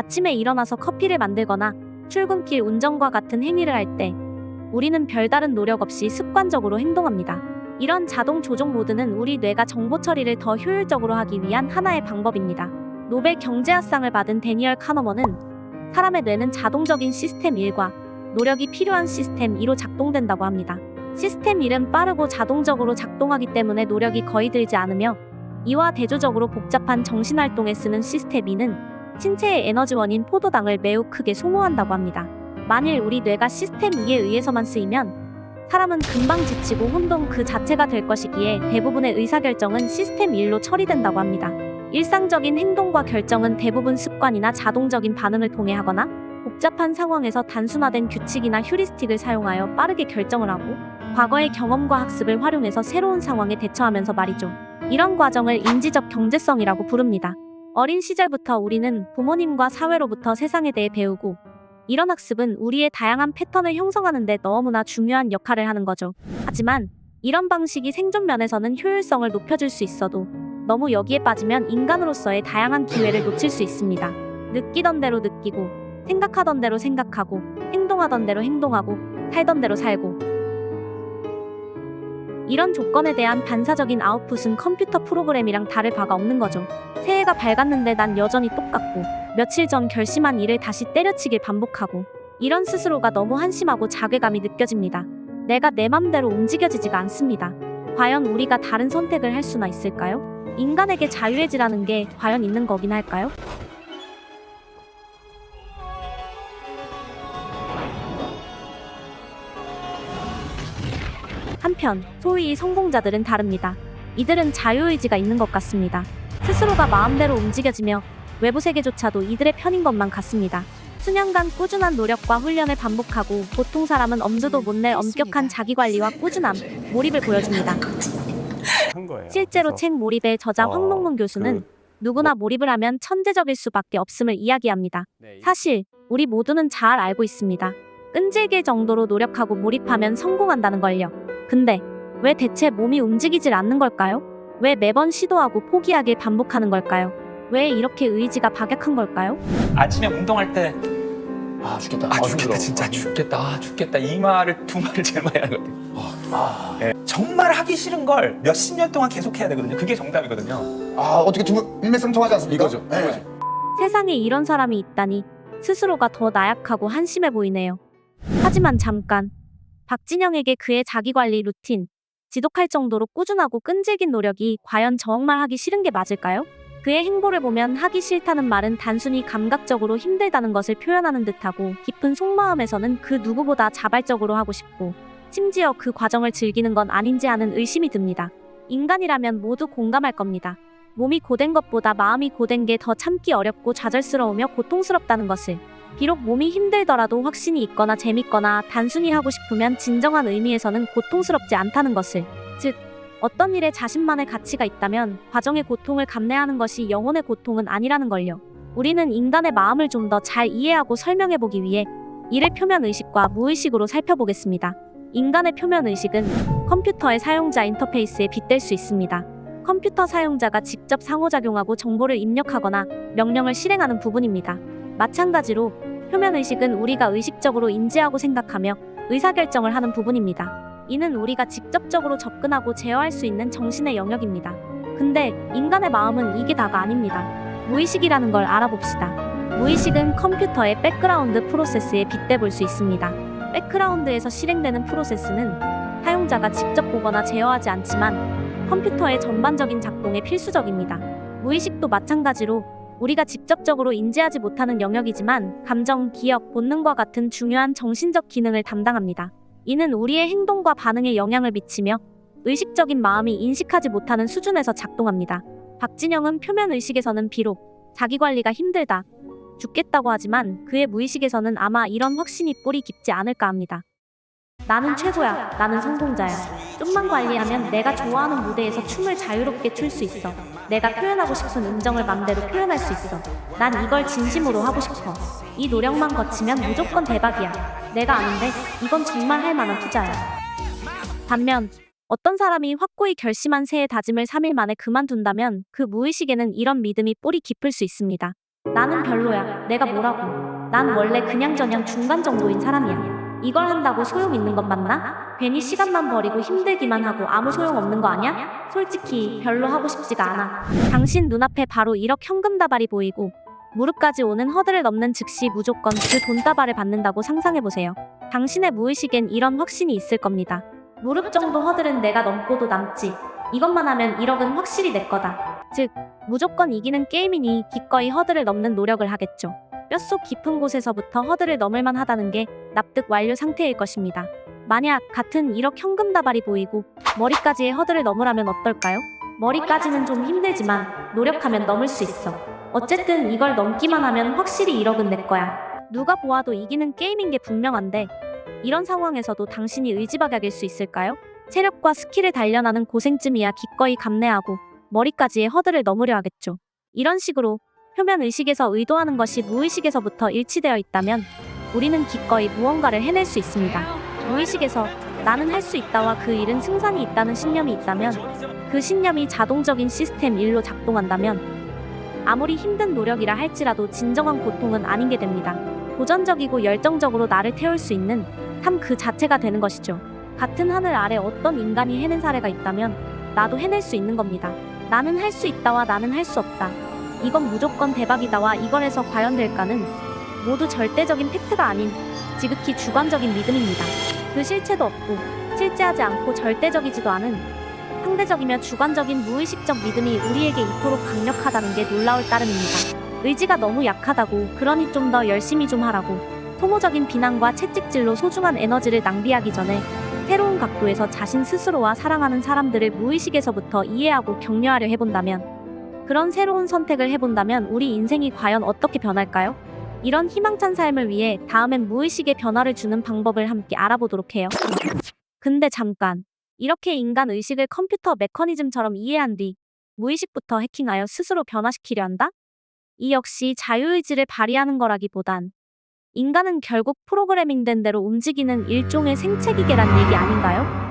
아침에 일어나서 커피를 만들거나 출근길 운전과 같은 행위를 할 때 우리는 별다른 노력 없이 습관적으로 행동합니다. 이런 자동 조종 모드는 우리 뇌가 정보 처리를 더 효율적으로 하기 위한 하나의 방법입니다. 노벨 경제학상을 받은 데니얼 카너먼은 사람의 뇌는 자동적인 시스템 1과 노력이 필요한 시스템 2로 작동된다고 합니다. 시스템 1은 빠르고 자동적으로 작동하기 때문에 노력이 거의 들지 않으며 이와 대조적으로 복잡한 정신활동에 쓰는 시스템 2는 신체의 에너지원인 포도당을 매우 크게 소모한다고 합니다. 만일 우리 뇌가 시스템 2에 의해서만 쓰이면 사람은 금방 지치고 혼동 그 자체가 될 것이기에 대부분의 의사결정은 시스템 1로 처리된다고 합니다. 일상적인 행동과 결정은 대부분 습관이나 자동적인 반응을 통해 하거나 복잡한 상황에서 단순화된 규칙이나 휴리스틱을 사용하여 빠르게 결정을 하고 과거의 경험과 학습을 활용해서 새로운 상황에 대처하면서 말이죠. 이런 과정을 인지적 경제성이라고 부릅니다. 어린 시절부터 우리는 부모님과 사회로부터 세상에 대해 배우고 이런 학습은 우리의 다양한 패턴을 형성하는 데 너무나 중요한 역할을 하는 거죠. 하지만 이런 방식이 생존 면에서는 효율성을 높여줄 수 있어도 너무 여기에 빠지면 인간으로서의 다양한 기회를 놓칠 수 있습니다. 느끼던 대로 느끼고 생각하던 대로 생각하고 행동하던 대로 행동하고 살던 대로 살고 이런 조건에 대한 반사적인 아웃풋은 컴퓨터 프로그램이랑 다를 바가 없는 거죠. 새해가 밝았는데 난 여전히 똑같고 며칠 전 결심한 일을 다시 때려치길 반복하고 이런 스스로가 너무 한심하고 자괴감이 느껴집니다. 내가 내 맘대로 움직여지지가 않습니다. 과연 우리가 다른 선택을 할 수나 있을까요? 인간에게 자유의 질하는 게 과연 있는 거긴 할까요? 한편 소위 성공자들은 다릅니다. 이들은 자유의지가 있는 것 같습니다. 스스로가 마음대로 움직여지며 외부 세계조차도 이들의 편인 것만 같습니다. 수년간 꾸준한 노력과 훈련을 반복하고 보통 사람은 엄두도 못 낼 엄격한 자기관리와 꾸준함, 몰입을 보여줍니다. 실제로 책 몰입의 저자 황몽문 교수는 누구나 몰입을 하면 천재적일 수밖에 없음을 이야기합니다. 사실 우리 모두는 잘 알고 있습니다. 끈질길 정도로 노력하고 몰입하면 성공한다는 걸요. 근데 왜 대체 몸이 움직이질 않는 걸까요? 왜 매번 시도하고 포기하길 반복하는 걸까요? 왜 이렇게 의지가 박약한 걸까요? 아침에 운동할 때 죽겠다. 죽겠다 진짜 죽겠다 이 말을 두 말을 제일 많이 하는 것 같아요. 네. 정말 하기 싫은 걸 몇십 년 동안 계속 해야 되거든요. 그게 정답이거든요. 어떻게 두 분 일맥상통하지 않습니까? 이거죠. 네. 세상에 이런 사람이 있다니 스스로가 더 나약하고 한심해 보이네요. 하지만 잠깐, 박진영에게 그의 자기관리 루틴, 지독할 정도로 꾸준하고 끈질긴 노력이 과연 정말 하기 싫은 게 맞을까요? 그의 행보를 보면 하기 싫다는 말은 단순히 감각적으로 힘들다는 것을 표현하는 듯하고 깊은 속마음에서는 그 누구보다 자발적으로 하고 싶고 심지어 그 과정을 즐기는 건 아닌지 하는 의심이 듭니다. 인간이라면 모두 공감할 겁니다. 몸이 고된 것보다 마음이 고된 게 더 참기 어렵고 좌절스러우며 고통스럽다는 것을. 비록 몸이 힘들더라도 확신이 있거나 재밌거나 단순히 하고 싶으면 진정한 의미에서는 고통스럽지 않다는 것을. 즉, 어떤 일에 자신만의 가치가 있다면 과정의 고통을 감내하는 것이 영혼의 고통은 아니라는 걸요. 우리는 인간의 마음을 좀 더 잘 이해하고 설명해보기 위해 이를 표면의식과 무의식으로 살펴보겠습니다. 인간의 표면의식은 컴퓨터의 사용자 인터페이스에 빗댈 수 있습니다. 컴퓨터 사용자가 직접 상호작용하고 정보를 입력하거나 명령을 실행하는 부분입니다. 마찬가지로 표면의식은 우리가 의식적으로 인지하고 생각하며 의사결정을 하는 부분입니다. 이는 우리가 직접적으로 접근하고 제어할 수 있는 정신의 영역입니다. 근데 인간의 마음은 이게 다가 아닙니다. 무의식이라는 걸 알아봅시다. 무의식은 컴퓨터의 백그라운드 프로세스에 빗대볼 수 있습니다. 백그라운드에서 실행되는 프로세스는 사용자가 직접 보거나 제어하지 않지만 컴퓨터의 전반적인 작동에 필수적입니다. 무의식도 마찬가지로 우리가 직접적으로 인지하지 못하는 영역이지만 감정, 기억, 본능과 같은 중요한 정신적 기능을 담당합니다. 이는 우리의 행동과 반응에 영향을 미치며 의식적인 마음이 인식하지 못하는 수준에서 작동합니다. 박진영은 표면의식에서는 비록 자기관리가 힘들다, 죽겠다고 하지만 그의 무의식에서는 아마 이런 확신이 뿌리 깊지 않을까 합니다. 나는 최고야. 나는 성공자야. 좀만 관리하면 내가 좋아하는 무대에서 춤을 자유롭게 출 수 있어. 내가 표현하고 싶은 음정을 맘대로 표현할 수 있어. 난 이걸 진심으로 하고 싶어. 이 노력만 거치면 무조건 대박이야. 내가 아는데 이건 정말 할 만한 투자야. 반면 어떤 사람이 확고히 결심한 새해 다짐을 3일 만에 그만둔다면 그 무의식에는 이런 믿음이 뿌리 깊을 수 있습니다. 나는 별로야. 내가 뭐라고. 난 원래 그냥저냥 중간 정도인 사람이야. 이걸 한다고 소용 있는 건 맞나? 괜히 시간만 버리고 힘들기만 하고 아무 소용 없는 거 아니야? 솔직히 별로 하고 싶지가 않아. 당신 눈앞에 바로 1억 현금 다발이 보이고 무릎까지 오는 허들을 넘는 즉시 무조건 그 돈다발을 받는다고 상상해보세요. 당신의 무의식엔 이런 확신이 있을 겁니다. 무릎 정도 허들은 내가 넘고도 남지. 이것만 하면 1억은 확실히 내 거다. 즉, 무조건 이기는 게임이니 기꺼이 허들을 넘는 노력을 하겠죠. 뼛속 깊은 곳에서부터 허들을 넘을만 하다는 게 납득 완료 상태일 것입니다. 만약 같은 1억 현금 다발이 보이고 머리까지의 허들을 넘으라면 어떨까요? 머리까지는 좀 힘들지만 노력하면 넘을 수 있어. 어쨌든 이걸 넘기만 하면 확실히 1억은 내 거야. 누가 보아도 이기는 게임인 게 분명한데 이런 상황에서도 당신이 의지박약일 수 있을까요? 체력과 스킬을 단련하는 고생쯤이야 기꺼이 감내하고 머리까지의 허들을 넘으려 하겠죠. 이런 식으로 표면 의식에서 의도하는 것이 무의식에서부터 일치되어 있다면 우리는 기꺼이 무언가를 해낼 수 있습니다. 무의식에서 나는 할 수 있다와 그 일은 승산이 있다는 신념이 있다면 그 신념이 자동적인 시스템 1로 작동한다면 아무리 힘든 노력이라 할지라도 진정한 고통은 아닌 게 됩니다. 도전적이고 열정적으로 나를 태울 수 있는 삶 그 자체가 되는 것이죠. 같은 하늘 아래 어떤 인간이 해낸 사례가 있다면 나도 해낼 수 있는 겁니다. 나는 할 수 있다와 나는 할 수 없다. 이건 무조건 대박이다와 이걸 해서 과연 될까는 모두 절대적인 팩트가 아닌 지극히 주관적인 믿음입니다. 그 실체도 없고 실제하지 않고 절대적이지도 않은 상대적이며 주관적인 무의식적 믿음이 우리에게 이토록 강력하다는 게 놀라울 따름입니다. 의지가 너무 약하다고 그러니 좀 더 열심히 좀 하라고 소모적인 비난과 채찍질로 소중한 에너지를 낭비하기 전에 새로운 각도에서 자신 스스로와 사랑하는 사람들을 무의식에서부터 이해하고 격려하려 해본다면 그런 새로운 선택을 해본다면 우리 인생이 과연 어떻게 변할까요? 이런 희망찬 삶을 위해 다음엔 무의식에 변화를 주는 방법을 함께 알아보도록 해요. 근데 잠깐, 이렇게 인간 의식을 컴퓨터 메커니즘처럼 이해한 뒤 무의식부터 해킹하여 스스로 변화시키려 한다? 이 역시 자유의지를 발휘하는 거라기보단 인간은 결국 프로그래밍된 대로 움직이는 일종의 생체기계란 얘기 아닌가요?